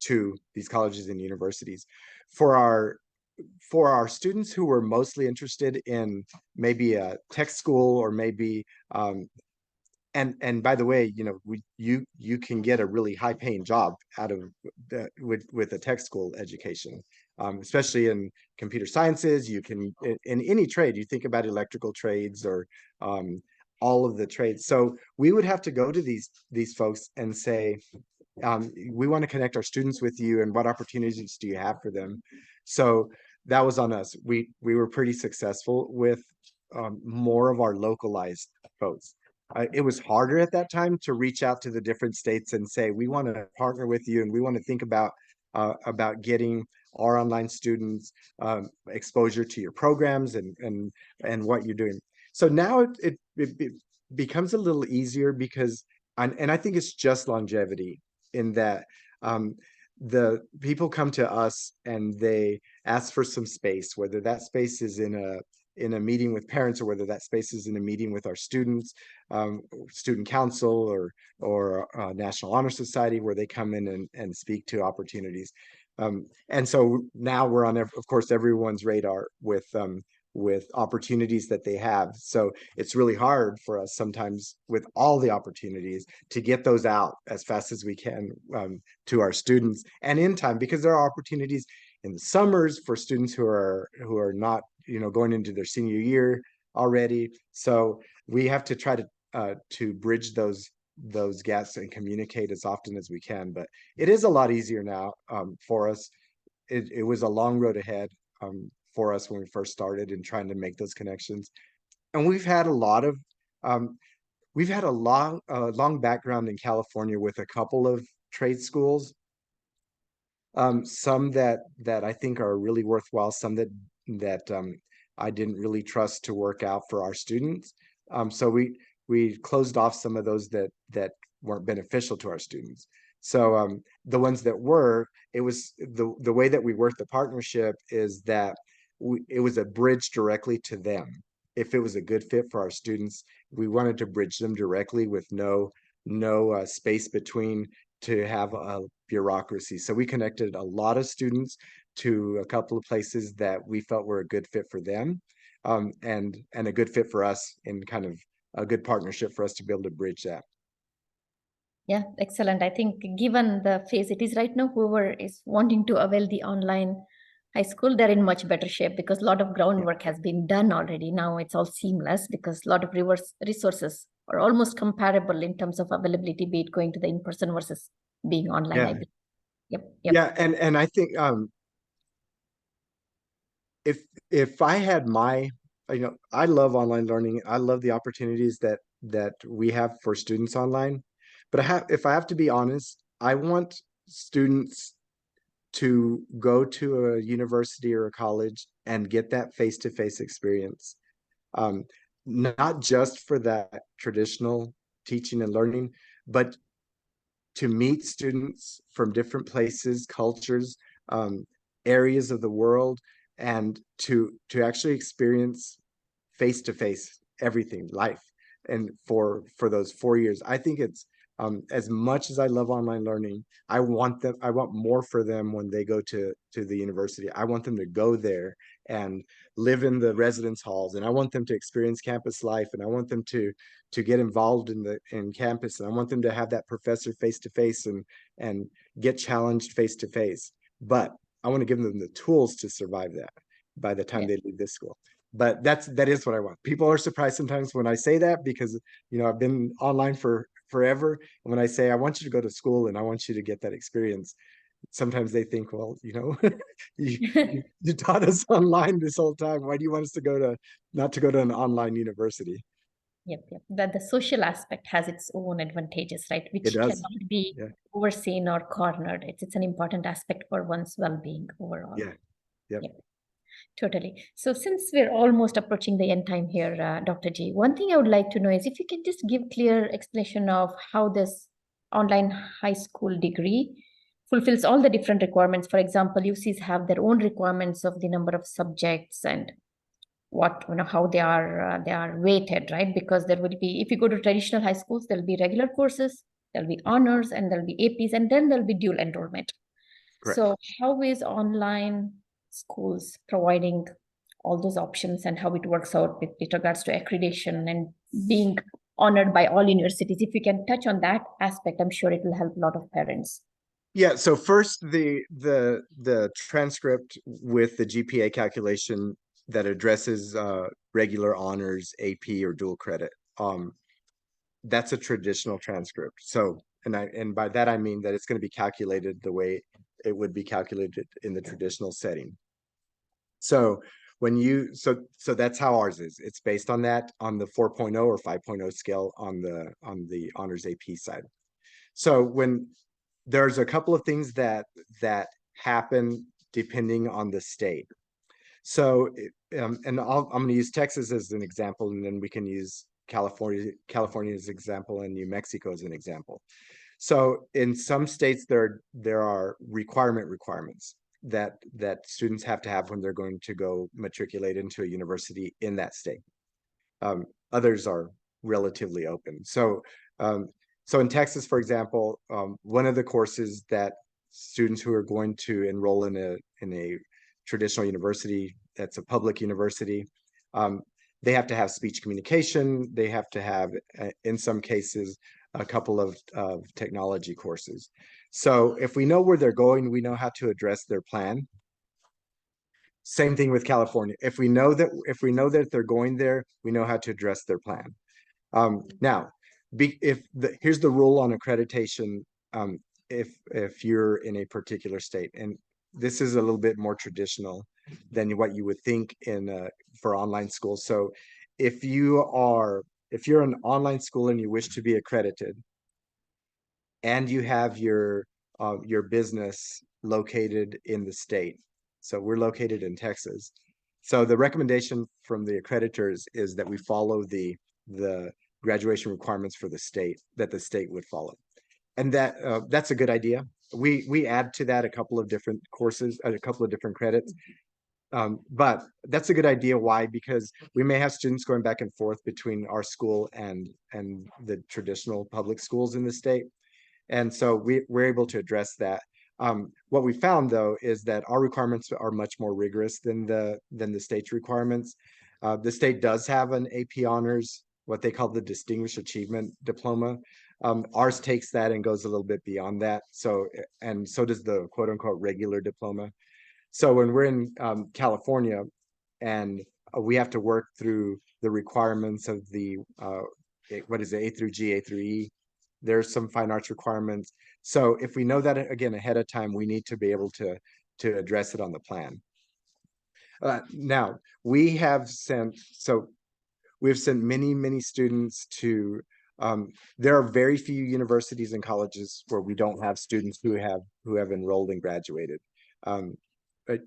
to these colleges and universities. For our students who were mostly interested in maybe a tech school, or maybe and by the way, you can get a really high paying job out of with a tech school education, especially in computer sciences. You can, in any trade. You think about electrical trades, or all of the trades. So we would have to go to these folks and say, we want to connect our students with you, and what opportunities do you have for them? So that was on us. We were pretty successful with more of our localized folks. It was harder at that time to reach out to the different states and say, we want to partner with you, and we want to think about getting our online students exposure to your programs and what you're doing. So now it becomes a little easier, because and I think it's just longevity, in that the people come to us and they ask for some space, whether that space is in a meeting with parents, or whether that space is in a meeting with our students, student council, or National Honor Society, where they come in and speak to opportunities. And so now we're on, of course, everyone's radar with opportunities that they have. So it's really hard for us sometimes, with all the opportunities, to get those out as fast as we can to our students, and in time, because there are opportunities in the summers for students who are not, going into their senior year already. So we have to try to bridge those gaps and communicate as often as we can. But it is a lot easier now for us. It was a long road ahead for us when we first started in trying to make those connections. And we've had a lot of we've had a long background in California with a couple of trade schools. Some that I think are really worthwhile, some that I didn't really trust to work out for our students. So we closed off some of those that weren't beneficial to our students. So the ones that were, it was the way that we worked the partnership is that it was a bridge directly to them. If it was a good fit for our students, we wanted to bridge them directly with no space between, to have a bureaucracy. So we connected a lot of students to a couple of places that we felt were a good fit for them, and a good fit for us, in kind of a good partnership for us to be able to bridge that. Yeah, excellent. I think given the phase it is right now, whoever is wanting to avail the online high school, they're in much better shape, because a lot of groundwork has been done already. Now it's all seamless, because a lot of resources are almost comparable in terms of availability, be it going to the in-person versus being online. Yeah. I believe. Yep. Yeah, and I think if I had my, I love online learning. I love the opportunities that we have for students online. But if I have to be honest, I want students to go to a university or a college and get that face-to-face experience. Not just for that traditional teaching and learning, but to meet students from different places, cultures, areas of the world, and to actually experience face-to-face everything, life. And for those 4 years, I think it's as much as I love online learning, I want more for them when they go to the university. I want them to go there and live in the residence halls, and I want them to experience campus life, and I want them to get involved in campus, and I want them to have that professor face to face and get challenged face to face. But I want to give them the tools to survive that by the time they leave this school. But that is what I want. People are surprised sometimes when I say that, because I've been online for forever, and when I say I want you to go to school and I want you to get that experience, sometimes they think, well, you taught us online this whole time. Why do you want us to not to go to an online university? Yep. That the social aspect has its own advantages, right? It Which does. cannot be Yeah. overseen or cornered. It's an important aspect for one's well-being overall. Yeah. Yep. Totally. So since we're almost approaching the end time here, Dr. G, one thing I would like to know is if you can just give clear explanation of how this online high school degree fulfills all the different requirements. For example, UCs have their own requirements of the number of subjects and what, how they are weighted, right? Because there will be, if you go to traditional high schools, there'll be regular courses, there'll be honors, and there'll be APs, and then there'll be dual enrollment. Correct. So how is online schools providing all those options, and how it works out with regards to accreditation and being honored by all universities? If you can touch on that aspect, I'm sure it will help a lot of parents. Yeah, so first the transcript with the GPA calculation that addresses regular honors, AP, or dual credit. That's a traditional transcript. So, and by that I mean that it's going to be calculated the way it would be calculated in the traditional setting. So when you so that's how ours is. It's based on that, on the 4.0 or 5.0 scale on the honors AP side. So when there's a couple of things that happen depending on the state. So and I'm going to use Texas as an example, and then we can use California as an example, and New Mexico as an example. So in some states there are requirements that students have to have when they're going to go matriculate into a university in that state. Others are relatively open. So so in Texas, for example, one of the courses that students who are going to enroll in a traditional university that's a public university, they have to have speech communication. They have to have, in some cases, a couple of technology courses. So if we know where they're going, we know how to address their plan. Same thing with California. If we know that they're going there, we know how to address their plan. Now, here's the rule on accreditation. If you're in a particular state, and this is a little bit more traditional than what you would think in for online schools. So if you're an online school and you wish to be accredited, and you have your business located in the state, so we're located in Texas. So the recommendation from the accreditors is that we follow the graduation requirements for the state, that the state would follow, and that's a good idea. We add to that a couple of different courses, a couple of different credits. But that's a good idea. Why? Because we may have students going back and forth between our school and the traditional public schools in the state. And so we're able to address that. What we found, though, is that our requirements are much more rigorous than the state's requirements. The state does have an AP honors, what they call the Distinguished Achievement Diploma. Ours takes that and goes a little bit beyond that. So, and so does the quote unquote regular diploma. So when we're in California and we have to work through the requirements of the what is it, A through G, A through E, there's some fine arts requirements. So if we know that again ahead of time, we need to be able to address it on the plan. Now we've sent many students to there are very few universities and colleges where we don't have students who have enrolled and graduated. But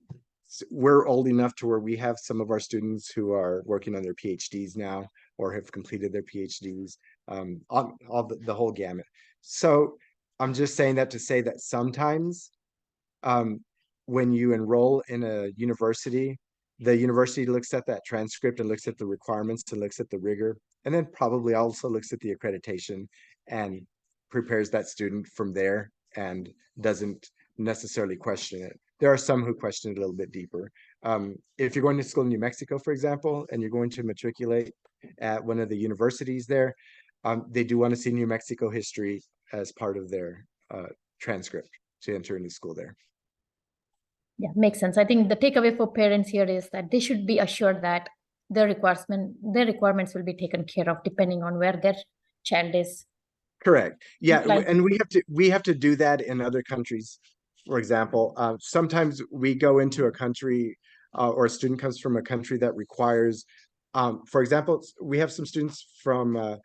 we're old enough to where we have some of our students who are working on their PhDs now or have completed their PhDs, on the whole gamut. So I'm just saying that to say that sometimes when you enroll in a university, the university looks at that transcript and looks at the requirements and looks at the rigor, and then probably also looks at the accreditation and prepares that student from there and doesn't necessarily question it. There are some who question it a little bit deeper. If you're going to school in New Mexico, for example, and you're going to matriculate at one of the universities there, they do want to see New Mexico history as part of their transcript to enter into school there. Yeah, makes sense. I think the takeaway for parents here is that they should be assured that their requirements will be taken care of depending on where their child is. Correct. Yeah, and we have to do that in other countries. For example, sometimes we go into a country or a student comes from a country that requires, for example, we have some students from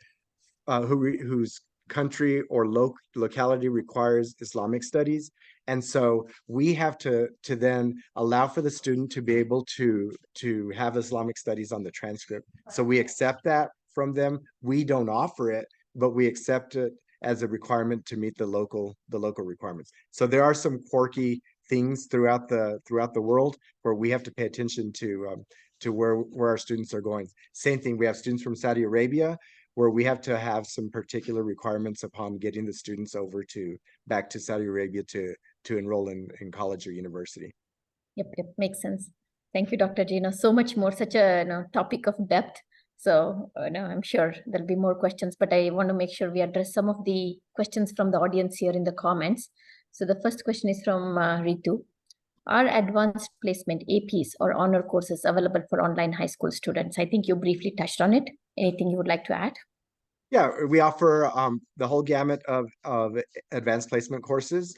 whose country or locality requires Islamic studies. And so we have to then allow for the student to be able to have Islamic studies on the transcript. So we accept that from them. We don't offer it, but we accept it as a requirement to meet the local requirements. So there are some quirky things throughout the world where we have to pay attention to where our students are going. Same thing, we have students from Saudi Arabia where we have to have some particular requirements upon getting the students over back to Saudi Arabia to enroll in college or university. Yep, makes sense. Thank you, Dr. Gino. So much more, such a topic of depth. So I'm sure there'll be more questions, but I want to make sure we address some of the questions from the audience here in the comments. So the first question is from Ritu. Are advanced placement APs or honor courses available for online high school students? I think you briefly touched on it. Anything you would like to add? Yeah, we offer the whole gamut of advanced placement courses.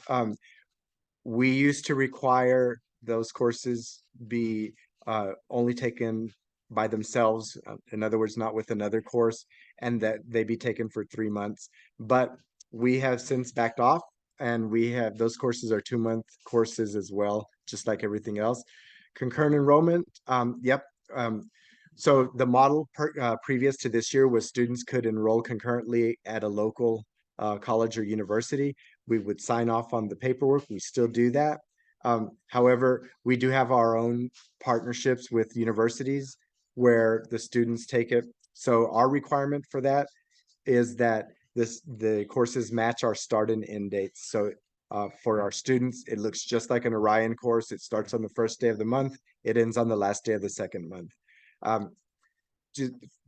We used to require those courses be only taken by themselves, in other words, not with another course, and that they be taken for 3 months. But we have since backed off, and we have those courses are 2-month courses as well, just like everything else. Concurrent enrollment, yep. So the model previous to this year was students could enroll concurrently at a local college or university. We would sign off on the paperwork. We still do that. However, we do have our own partnerships with universities where the students take it. So our requirement for that is that the courses match our start and end dates. So for our students, it looks just like an Orion course. It starts on the first day of the month. It ends on the last day of the second month.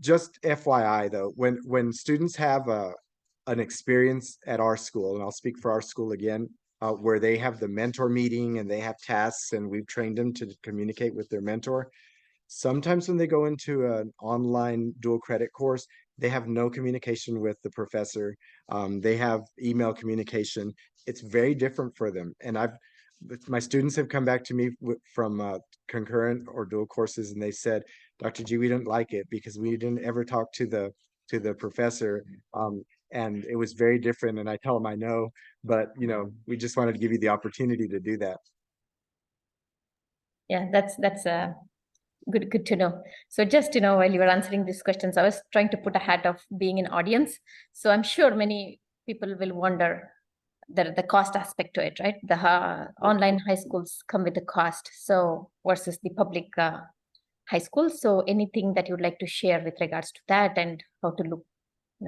Just FYI though, when students have an experience at our school, and I'll speak for our school again, where they have the mentor meeting and they have tasks and we've trained them to communicate with their mentor. Sometimes when they go into an online dual credit course, they have no communication with the professor. They have email communication. It's very different for them. And my students have come back to me from concurrent or dual courses, and they said, Dr. G, we didn't like it because we didn't ever talk to the professor. And it was very different. And I tell them I know, but we just wanted to give you the opportunity to do that. Yeah, that's good to know. So just while you were answering these questions, I was trying to put a hat of being an audience. So I'm sure many people will wonder the cost aspect to it, right? The online high schools come with the cost, so versus the public high school. So anything that you'd like to share with regards to that and how to look,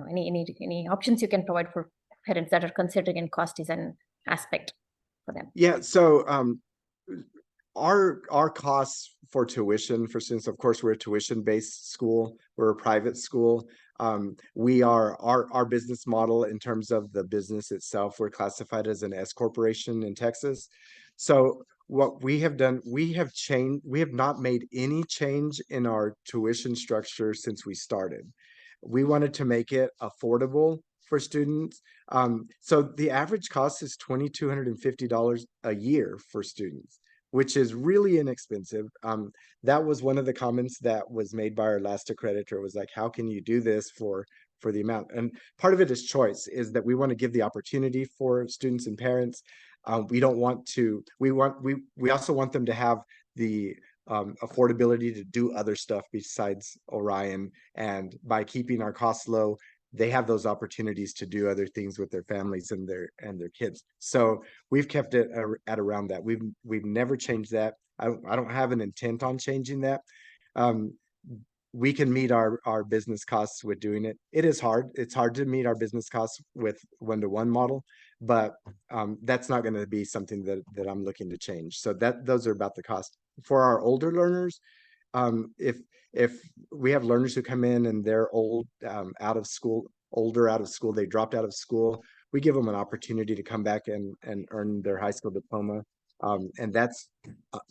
any options you can provide for parents that are considering, and cost is an aspect for them. Yeah, so our costs for tuition for students, of course, we're a tuition-based school, we're a private school. We are our business model in terms of the business itself, we're classified as an S corporation in Texas. So what we have done, we have not made any change in our tuition structure since we started. We wanted to make it affordable for students. So the average cost is $2,250 a year for students, which is really inexpensive. That was one of the comments that was made by our last accreditor, was like, how can you do this for the amount? And part of it is choice, is that we want to give the opportunity for students and parents. We don't want to, we also want them to have the affordability to do other stuff besides Orion. And by keeping our costs low, they have those opportunities to do other things with their families and their kids. So we've kept it at around that. We've never changed that. I don't have an intent on changing that. We can meet our business costs with doing it. It is hard. It's hard to meet our business costs with one-to-one model, but that's not going to be something that I'm looking to change. So those are about the cost. For our older learners, if we have learners who come in and they're older out of school, they dropped out of school, we give them an opportunity to come back and earn their high school diploma. And that's,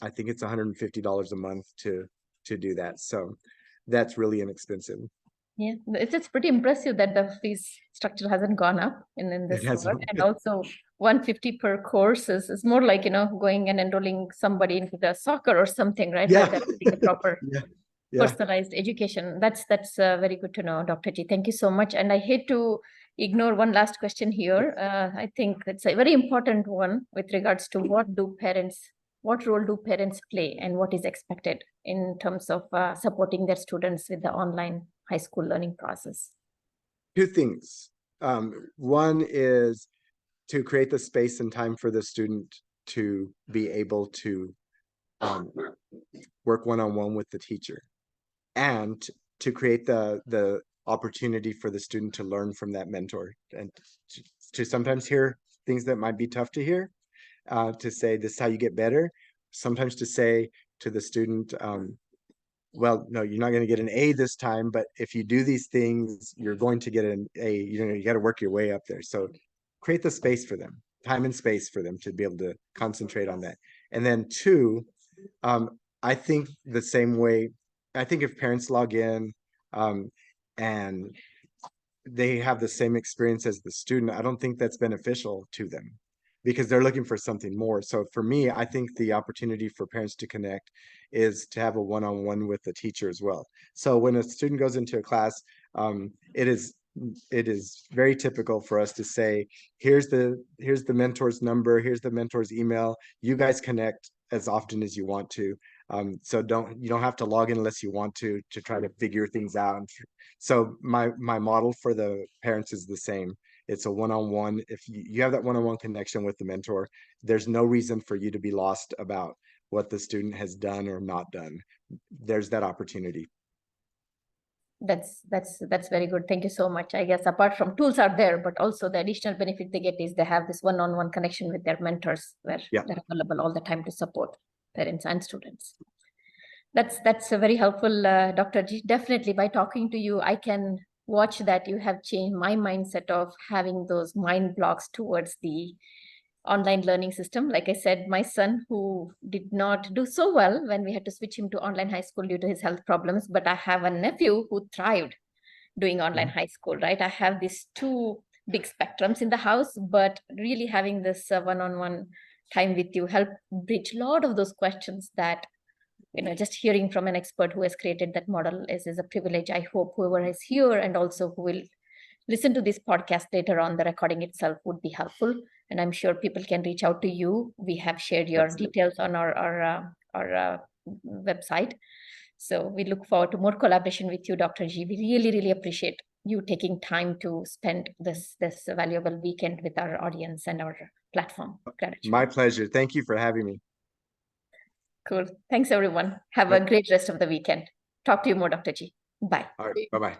I think it's $150 a month to do that. So that's really inexpensive. Yeah, it's pretty impressive that the fees structure hasn't gone up in this world. And also 150 per course is more like, going and enrolling somebody into the soccer or something, right? Yeah. Rather than the proper Yeah. personalized education. That's very good to know, Dr. G. Thank you so much. And I hate to ignore one last question here. I think it's a very important one with regards to what role do parents play and what is expected in terms of supporting their students with the online high school learning process? Two things. One is to create the space and time for the student to be able to work one-on-one with the teacher, and to create the opportunity for the student to learn from that mentor, and to sometimes hear things that might be tough to hear, to say, this is how you get better. Sometimes to say to the student, well, no, you're not going to get an A this time, but if you do these things, you're going to get an A. You got to work your way up there. So create the space for them, time and space for them to be able to concentrate on that. And then two, I think the same way, I think if parents log in and they have the same experience as the student, I don't think that's beneficial to them, because they're looking for something more. So for me, I think the opportunity for parents to connect is to have a one-on-one with the teacher as well. So when a student goes into a class, it is very typical for us to say, here's the mentor's number, here's the mentor's email, you guys connect as often as you want to. So you don't have to log in unless you want to try to figure things out. So my model for the parents is the same. It's a one-on-one. If you have that one-on-one connection with the mentor, there's no reason for you to be lost about what the student has done or not done. There's that opportunity. That's very good. Thank you so much. I guess apart from tools are there, but also the additional benefit they get is they have this one-on-one connection with their mentors, where they're available all the time to support parents and students. That's a very helpful, Dr. G. Definitely, by talking to you, I can watch that you have changed my mindset of having those mind blocks towards the online learning system. Like I said, my son, who did not do so well when we had to switch him to online high school due to his health problems, but I have a nephew who thrived doing online high school, right? I have these two big spectrums in the house, but really having this one-on-one time with you help bridge a lot of those questions that, just hearing from an expert who has created that model is a privilege. I hope whoever is here and also who will listen to this podcast later on, the recording itself would be helpful. And I'm sure people can reach out to you. We have shared your details on our website. So we look forward to more collaboration with you, Dr. G. We really, really appreciate you taking time to spend this valuable weekend with our audience and our platform. GradAchiever. My pleasure. Thank you for having me. Cool. Thanks, everyone. Have a great rest of the weekend. Talk to you more, Dr. G. Bye. All right. Bye-bye.